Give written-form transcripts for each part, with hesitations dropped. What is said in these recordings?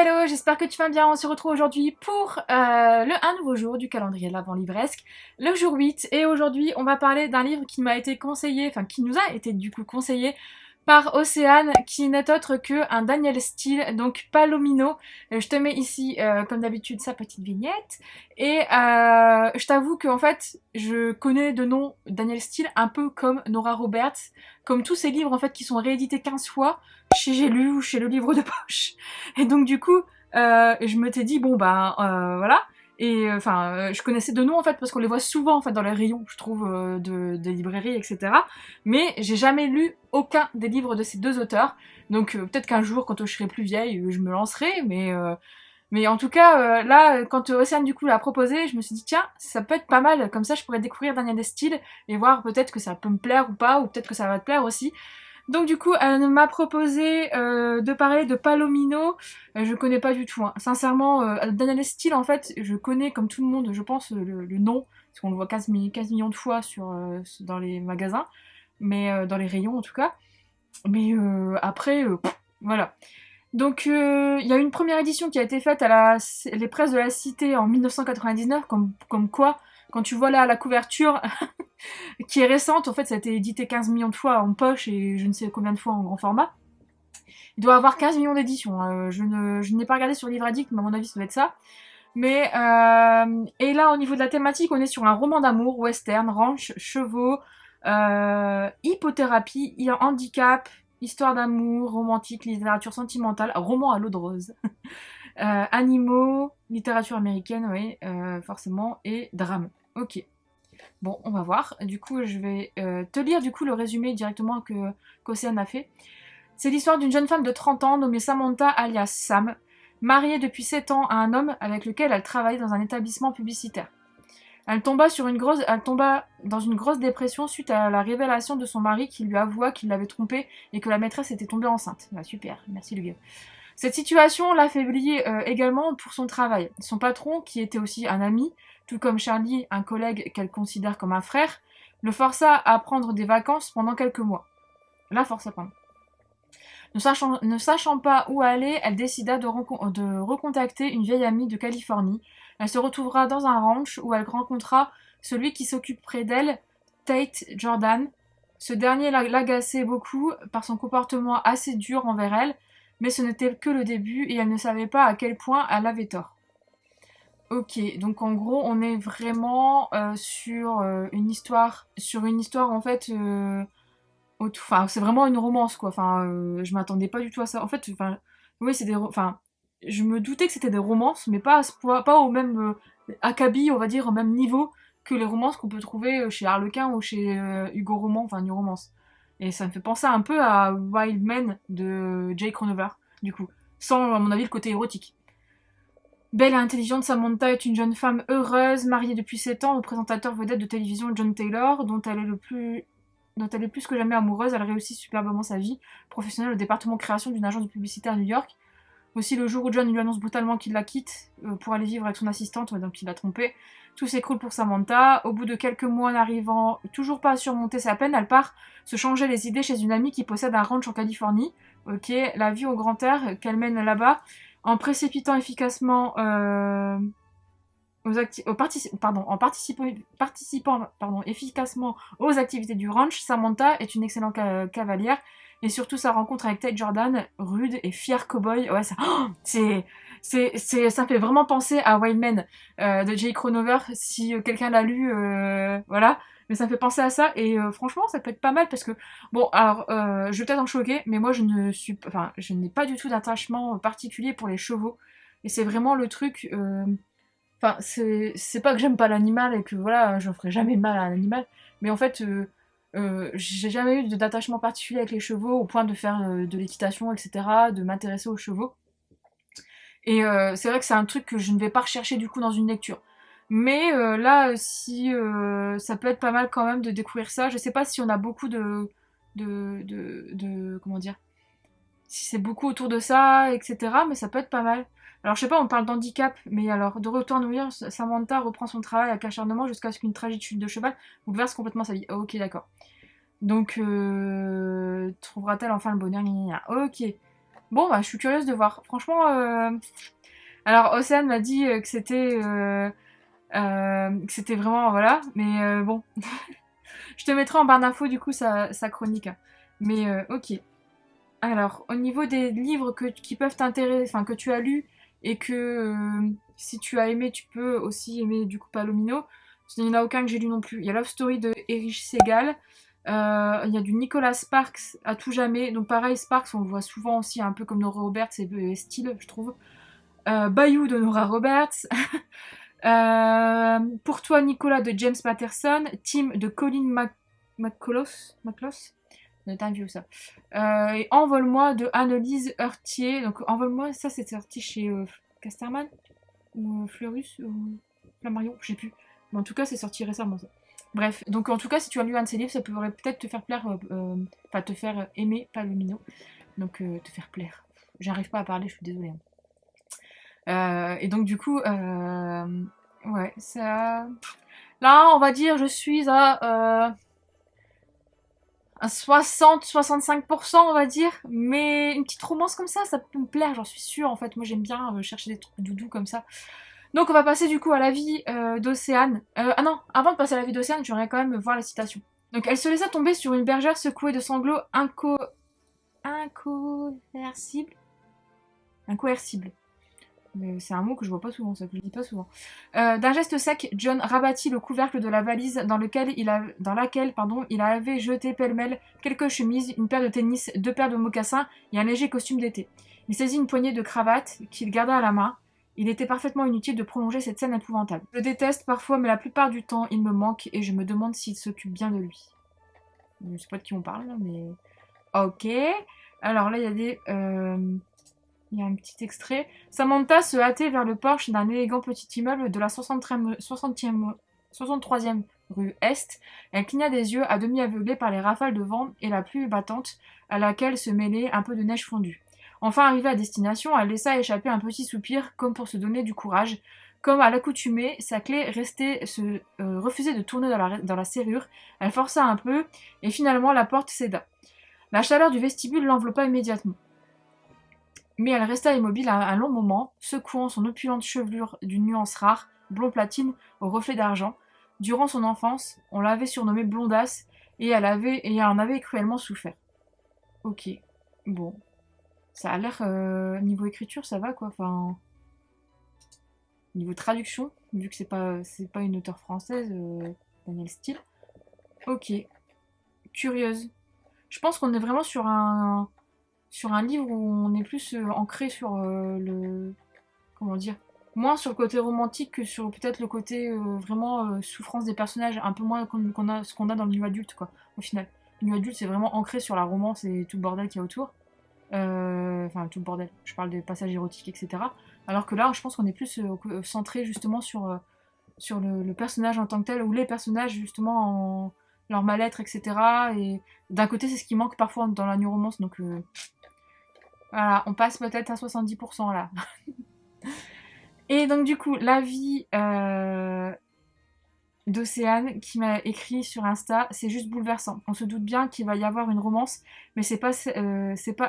hello, j'espère que tu vas bien. On se retrouve aujourd'hui pour un nouveau jour du calendrier de l'Avent livresque, le jour 8. Et aujourd'hui, on va parler d'un livre qui m'a été conseillé, enfin qui nous a été du coup conseillé par Océane, qui n'est autre que un Daniel Steele, donc Palomino. Je te mets ici, comme d'habitude, sa petite vignette. Et je t'avoue que en fait, je connais de nom Daniel Steele un peu comme Nora Roberts, comme tous ces livres en fait qui sont réédités 15 fois chez J'ai lu ou chez le livre de poche. Et donc du coup, je m'étais dit bon bah voilà. Et je connaissais de nom en fait parce qu'on les voit souvent en fait dans les rayons, je trouve, des librairies, etc. Mais j'ai jamais lu aucun des livres de ces deux auteurs. Donc peut-être qu'un jour, quand je serai plus vieille, je me lancerai. Mais en tout cas, là, quand Océane du coup l'a proposé, je me suis dit tiens, ça peut être pas mal. Comme ça, je pourrais découvrir Daniel Steele et voir peut-être que ça peut me plaire ou pas, ou peut-être que ça va te plaire aussi. Donc du coup, elle m'a proposé de parler de Palomino. Je connais pas du tout. Hein. Sincèrement, Daniel Steele, en fait, je connais comme tout le monde, je pense, le nom, parce qu'on le voit 15 millions de fois dans les magasins, mais dans les rayons en tout cas. Mais après, voilà. Donc il y a une première édition qui a été faite à les presses de la Cité en 1999, comme quoi, quand tu vois là la couverture, qui est récente, en fait ça a été édité 15 millions de fois en poche et je ne sais combien de fois en grand format. Il doit avoir 15 millions d'éditions, je n'ai pas regardé sur Livre Addict, mais à mon avis ça doit être ça. Mais et là au niveau de la thématique, on est sur un roman d'amour, western, ranch, chevaux, hypothérapie, handicap, histoire d'amour, romantique, littérature sentimentale, roman à l'eau de rose, animaux, littérature américaine, oui, forcément, et drame. Ok. Bon, on va voir. Du coup, je vais te lire du coup le résumé directement qu'Océane a fait. C'est l'histoire d'une jeune femme de 30 ans nommée Samantha alias Sam, mariée depuis 7 ans à un homme avec lequel elle travaillait dans un établissement publicitaire. Elle tomba dans une grosse dépression suite à la révélation de son mari qui lui avoua qu'il l'avait trompée et que la maîtresse était tombée enceinte. Bah, super, merci le gars. Cette situation l'affaiblit également pour son travail. Son patron, qui était aussi un ami, tout comme Charlie, un collègue qu'elle considère comme un frère, le força à prendre des vacances pendant quelques mois. La força, pardon. Ne sachant pas où aller, elle décida de recontacter une vieille amie de Californie. Elle se retrouvera dans un ranch où elle rencontra celui qui s'occuperait d'elle, Tate Jordan. Ce dernier l'agaçait beaucoup par son comportement assez dur envers elle, mais ce n'était que le début et elle ne savait pas à quel point elle avait tort. Ok, donc en gros, on est vraiment sur une histoire en fait. Enfin, c'est vraiment une romance quoi. Enfin, je m'attendais pas du tout à ça. En fait, enfin, oui, je me doutais que c'était des romances, mais pas à ce point, pas au même acabit, on va dire, au même niveau que les romances qu'on peut trouver chez Harlequin ou chez Hugo Roman, enfin New Romance. Et ça me fait penser un peu à Wild Men de Jake Ronover, du coup, sans à mon avis le côté érotique. Belle et intelligente, Samantha est une jeune femme heureuse, mariée depuis 7 ans au présentateur vedette de télévision John Taylor, dont elle est plus que jamais amoureuse. Elle réussit superbement sa vie professionnelle au département création d'une agence de publicité à New York. Aussi, le jour où John lui annonce brutalement qu'il la quitte pour aller vivre avec son assistante, donc il l'a trompée, tout s'écroule pour Samantha. Au bout de quelques mois, n'arrivant toujours pas à surmonter sa peine, elle part se changer les idées chez une amie qui possède un ranch en Californie. Ok, la vie au grand air qu'elle mène là-bas, en précipitant efficacement participant efficacement aux activités du ranch, Samantha est une excellente cavalière et surtout sa rencontre avec Tate Jordan, rude et fier cowboy, ouais, ça me fait vraiment penser à Wild Men de Jake Ronover, si quelqu'un l'a lu, voilà. Mais ça me fait penser à ça et franchement ça peut être pas mal parce que bon alors je vais peut-être en choquer mais moi je n'ai pas du tout d'attachement particulier pour les chevaux et c'est vraiment le truc. Enfin, c'est pas que j'aime pas l'animal et que voilà, je ferai jamais de mal à un animal, mais en fait, j'ai jamais eu d'attachement particulier avec les chevaux au point de faire de l'équitation, etc., de m'intéresser aux chevaux. Et c'est vrai que c'est un truc que je ne vais pas rechercher du coup dans une lecture. Mais là, si ça peut être pas mal quand même de découvrir ça. Je sais pas si on a beaucoup comment dire, si c'est beaucoup autour de ça, etc. Mais ça peut être pas mal. Alors je sais pas, on parle d'handicap, mais alors de retour à New York, Samantha reprend son travail avec acharnement jusqu'à ce qu'une tragique chute de cheval bouleverse complètement sa vie. Oh, ok, d'accord. Donc trouvera-t-elle enfin le bonheur? Gna, gna, gna. Ok. Bon, bah, je suis curieuse de voir. Franchement, alors Océane m'a dit que c'était vraiment, voilà, mais bon. Je te mettrai en barre d'infos, du coup, sa chronique. Hein. Mais ok. Alors, au niveau des livres qui peuvent t'intéresser, enfin, que tu as lus, et que si tu as aimé, tu peux aussi aimer, du coup, Palomino. Il n'y en a aucun que j'ai lu non plus. Il y a Love Story de Erich Segal. Il y a du Nicolas Sparks à tout jamais. Donc pareil, Sparks, on le voit souvent aussi un peu comme Nora Roberts, c'est style, je trouve. Bayou de Nora Roberts. Pour toi, Nicolas de James Patterson. Tim de Colin McCullough. C'est un vieux ça. Et Envole-moi de Annelise Heurtier. Donc Envole-moi, ça c'est sorti chez Casterman ou Fleurus ou Flammarion, je sais plus. Mais en tout cas, c'est sorti récemment ça. Bref, donc en tout cas, si tu as lu un de ces livres, ça pourrait peut-être te faire plaire, enfin te faire aimer Palomino. Donc te faire plaire. J'arrive pas à parler, je suis désolée. Hein. Et donc du coup, ouais, ça... Là, on va dire, je suis à 60-65%, on va dire. Mais une petite romance comme ça peut me plaire, j'en suis sûre. En fait, moi j'aime bien chercher des trucs doudous comme ça. Donc on va passer du coup à la vie d'Océane. Ah non, avant de passer à la vie d'Océane, j'aimerais quand même voir la citation. Donc elle se laissa tomber sur une bergère secouée de sanglots incoercibles. Incoercibles. Mais c'est un mot que je vois pas souvent, ça que je dis pas souvent. D'un geste sec, John rabattit le couvercle de la valise dans laquelle il avait jeté pêle-mêle quelques chemises, une paire de tennis, 2 paires de mocassins et un léger costume d'été. Il saisit une poignée de cravates qu'il garda à la main. Il était parfaitement inutile de prolonger cette scène épouvantable. Je le déteste parfois, mais la plupart du temps, il me manque et je me demande s'il s'occupe bien de lui. Je sais pas de qui on parle, mais... Ok. Alors là, il y a des... Il y a un petit extrait. Samantha se hâtait vers le porche d'un élégant petit immeuble de la 63e rue Est. Elle cligna des yeux, à demi aveuglée par les rafales de vent et la pluie battante, à laquelle se mêlait un peu de neige fondue. Enfin arrivée à destination, elle laissa échapper un petit soupir, comme pour se donner du courage. Comme à l'accoutumée, sa clé refusait de tourner dans la serrure. Elle força un peu, et finalement la porte céda. La chaleur du vestibule l'enveloppa immédiatement. Mais elle resta immobile un long moment, secouant son opulente chevelure d'une nuance rare, blond platine au reflet d'argent. Durant son enfance, on l'avait surnommée Blondasse et elle en avait cruellement souffert. Ok, bon. Ça a l'air... niveau écriture, ça va quoi. Enfin, niveau traduction, vu que c'est pas une auteure française, Danielle Steele. Ok, curieuse. Je pense qu'on est vraiment sur un livre où on est plus ancré sur le... Comment dire, moins sur le côté romantique que sur peut-être le côté vraiment souffrance des personnages, un peu moins ce qu'on a dans le new adulte, quoi, au final. Le new adulte, c'est vraiment ancré sur la romance et tout le bordel qu'il y a autour. Enfin, tout le bordel, je parle des passages érotiques, etc. Alors que là, je pense qu'on est plus centré justement sur le personnage en tant que tel, ou les personnages justement en leur mal-être, etc. Et d'un côté, c'est ce qui manque parfois dans la new romance, donc voilà, on passe peut-être à 70% là. Et donc du coup, l'avis d'Océane qui m'a écrit sur Insta, c'est juste bouleversant. On se doute bien qu'il va y avoir une romance, mais c'est pas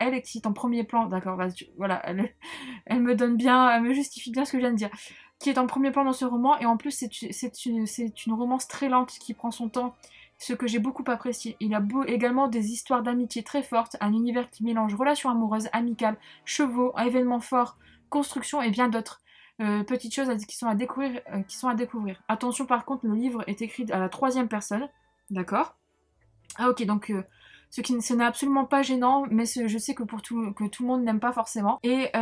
elle qui est en premier plan. D'accord, voilà, elle me donne bien, elle me justifie bien ce que je viens de dire. Qui est en premier plan dans ce roman, et en plus c'est une romance très lente qui prend son temps, ce que j'ai beaucoup apprécié. Il y a également des histoires d'amitié très fortes, un univers qui mélange relations amoureuses, amicales, chevaux, événements forts, construction et bien d'autres. Petites choses qui sont à découvrir. Attention par contre, le livre est écrit à la 3e personne. D'accord. Ah ok, donc ce n'est absolument pas gênant, mais je sais que que tout le monde n'aime pas forcément. Et elle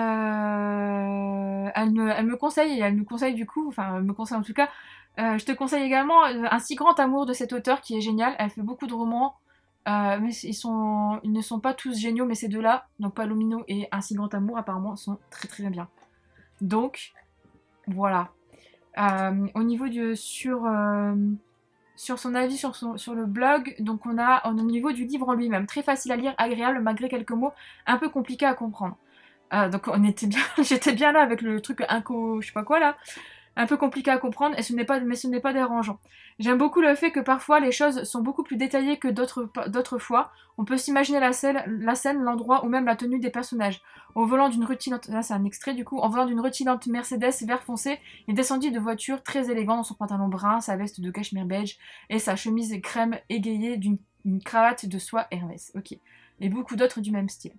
me conseille, et elle nous conseille du coup, enfin elle me conseille en tout cas, je te conseille également Un si grand amour de cette auteure qui est géniale. Elle fait beaucoup de romans, mais ils ne sont pas tous géniaux, mais ces deux-là, donc Palomino et Un si grand amour apparemment, sont très très bien. Donc, voilà. Au niveau sur son avis sur le blog, donc on a au niveau du livre en lui-même, très facile à lire, agréable malgré quelques mots un peu compliqués à comprendre. Donc j'étais bien là avec le truc je sais pas quoi là. un peu compliqué à comprendre, mais ce n'est pas dérangeant. J'aime beaucoup le fait que parfois les choses sont beaucoup plus détaillées que d'autres fois. On peut s'imaginer la scène, l'endroit ou même la tenue des personnages. Au volant d'une rutilante, là c'est un extrait du coup, en volant d'une rutilante Mercedes vert foncé, il descendit de voiture très élégant dans son pantalon brun, sa veste de cachemire beige et sa chemise crème égayée d'une cravate de soie Hermès. Ok. Et beaucoup d'autres du même style.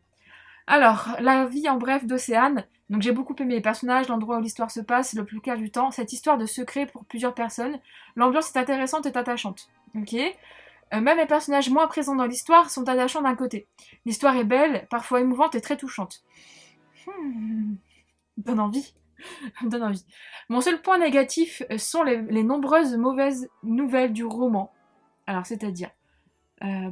Alors, la vie en bref d'Océane. Donc j'ai beaucoup aimé les personnages, l'endroit où l'histoire se passe, le plus clair du temps, cette histoire de secret pour plusieurs personnes. L'ambiance est intéressante et attachante. Ok. Même les personnages moins présents dans l'histoire sont attachants d'un côté. L'histoire est belle, parfois émouvante et très touchante. Donne envie. Donne envie. Mon seul point négatif sont les nombreuses mauvaises nouvelles du roman. Alors, c'est-à-dire,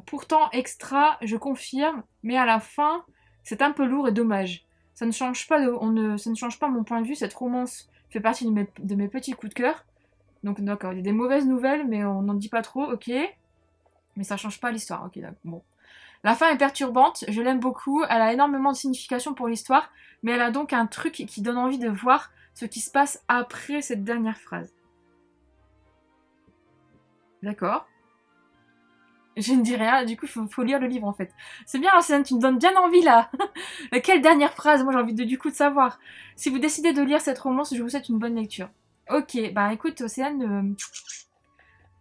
pourtant extra, je confirme, mais à la fin, c'est un peu lourd et dommage. Ça ne change pas, ça ne change pas mon point de vue. Cette romance fait partie de mes petits coups de cœur. Donc d'accord, il y a des mauvaises nouvelles, mais on n'en dit pas trop, ok. Mais ça change pas l'histoire, ok, d'accord. Bon. La fin est perturbante, je l'aime beaucoup, elle a énormément de signification pour l'histoire, mais elle a donc un truc qui donne envie de voir ce qui se passe après cette dernière phrase. D'accord. Je ne dis rien, du coup, faut lire le livre en fait. C'est bien, Océane, tu me donnes bien envie là. Quelle dernière phrase? Moi j'ai envie du coup de savoir. Si vous décidez de lire cette romance, je vous souhaite une bonne lecture. Ok, bah écoute, Océane,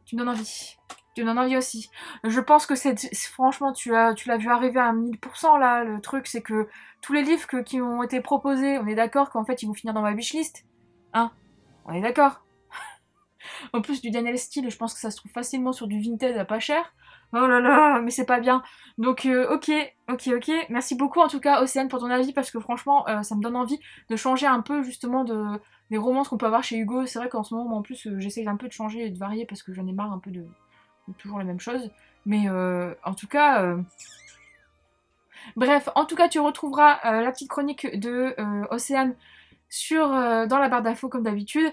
tu me donnes envie. Tu me donnes envie aussi. Je pense que franchement, tu l'as vu arriver à 1000% là. Le truc, c'est que tous les livres qui ont été proposés, on est d'accord qu'en fait, ils vont finir dans ma wishlist. Hein? On est d'accord? En plus du Daniel Steele, je pense que ça se trouve facilement sur du Vinted à pas cher. Oh là là, mais c'est pas bien. Donc ok. Merci beaucoup en tout cas Océane pour ton avis parce que franchement ça me donne envie de changer un peu justement des romances qu'on peut avoir chez Hugo. C'est vrai qu'en ce moment moi, en plus j'essaye un peu de changer et de varier parce que j'en ai marre un peu de toujours les mêmes choses. Mais en tout cas... Bref, en tout cas tu retrouveras la petite chronique de Océane dans la barre d'infos comme d'habitude.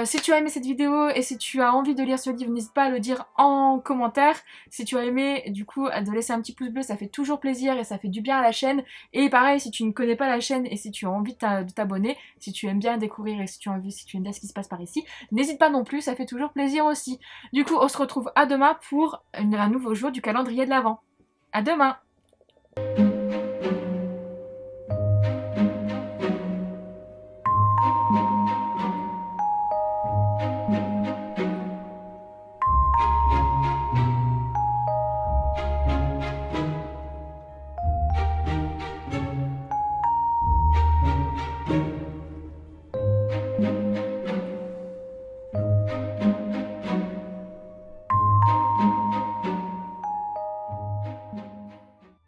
Si tu as aimé cette vidéo et si tu as envie de lire ce livre, n'hésite pas à le dire en commentaire. Si tu as aimé, du coup, de laisser un petit pouce bleu, ça fait toujours plaisir et ça fait du bien à la chaîne. Et pareil, si tu ne connais pas la chaîne et si tu as envie de t'abonner, si tu aimes bien découvrir et si tu aimes bien ce qui se passe par ici, n'hésite pas non plus, ça fait toujours plaisir aussi. Du coup, on se retrouve à demain pour un nouveau jour du calendrier de l'Avent. À demain!